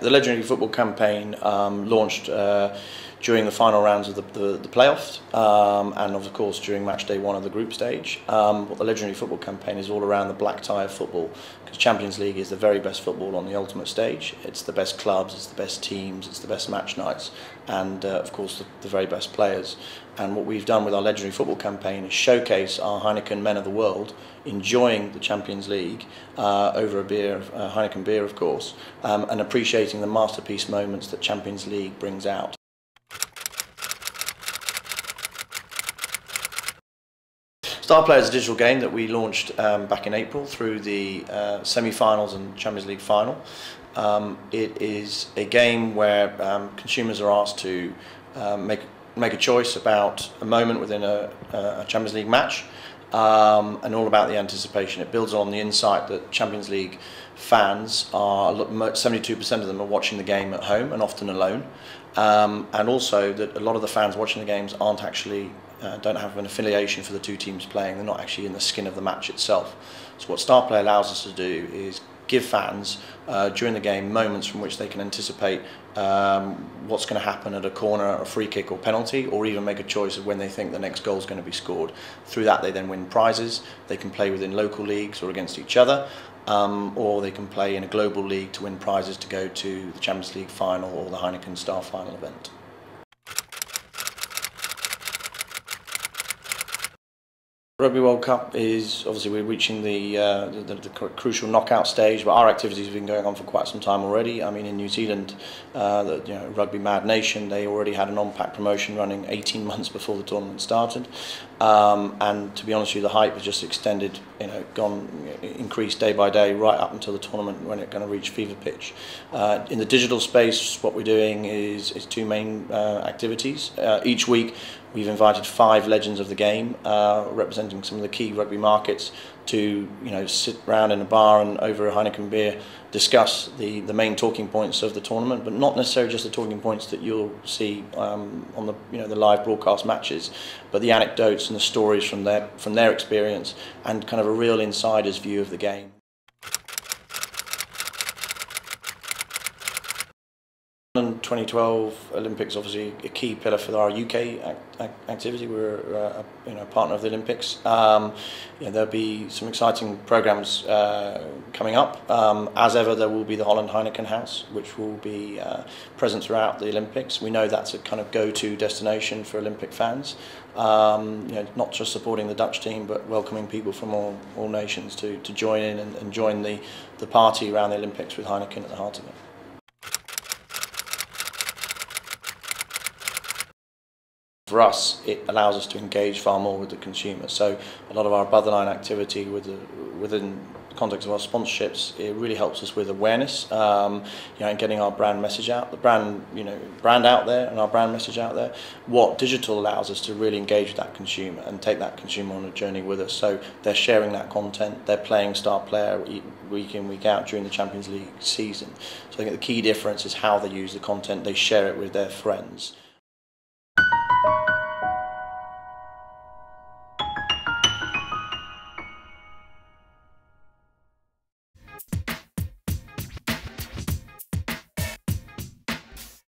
The Legendary Football campaign launched during the final rounds of the playoffs and of course during match day 1 of the group stage. What the Legendary Football campaign is all around the black tie of football, because Champions League is the very best football on the ultimate stage. It's the best clubs, it's the best teams, it's the best match nights, and of course the very best players. And what we've done with our Legendary Football campaign is showcase our Heineken men of the world enjoying the Champions League over a beer, Heineken beer of course, and appreciating the masterpiece moments that Champions League brings out. Star Player is a digital game that we launched back in April through the semi-finals and Champions League final. It is a game where consumers are asked to make a choice about a moment within a Champions League match, and all about the anticipation. It builds on the insight that Champions League fans are, 72% of them are watching the game at home and often alone, and also that a lot of the fans watching the games aren't actually don't have an affiliation for the two teams playing. They're not actually in the skin of the match itself. So what Star Play allows us to do is give fans during the game moments from which they can anticipate what's going to happen at a corner, a free kick or penalty, or even make a choice of when they think the next goal is going to be scored. Through that they then win prizes. They can play within local leagues or against each other, or they can play in a global league to win prizes to go to the Champions League final or the Heineken Star Final event. Rugby World Cup is obviously, we're reaching the crucial knockout stage, but our activities have been going on for quite some time already. I mean, in New Zealand, Rugby Mad Nation, they already had an on-pack promotion running 18 months before the tournament started, and to be honest with you, the hype has just extended, increased day by day right up until the tournament when it's going to reach fever pitch. In the digital space, what we're doing is two main activities. Each week we've invited 5 legends of the game, representing some of the key rugby markets, to sit round in a bar and over a Heineken beer discuss the main talking points of the tournament, but not necessarily just the talking points that you'll see on the live broadcast matches, but the anecdotes and the stories from their experience, and kind of a real insider's view of the game. In 2012 Olympics, obviously a key pillar for our UK activity. We're a partner of the Olympics. There'll be some exciting programmes coming up. As ever, there will be the Holland Heineken House, which will be present throughout the Olympics. We know that's a kind of go-to destination for Olympic fans. Not just supporting the Dutch team, but welcoming people from all nations to join in and join the party around the Olympics with Heineken at the heart of it. For us, it allows us to engage far more with the consumer. So a lot of our above-the-line activity within the context of our sponsorships, it really helps us with awareness, and getting our brand message out, the brand out there, and our brand message out there. What digital allows us to really engage with that consumer and take that consumer on a journey with us. So they're sharing that content, they're playing Star Player week in, week out during the Champions League season. So I think the key difference is how they use the content. They share it with their friends.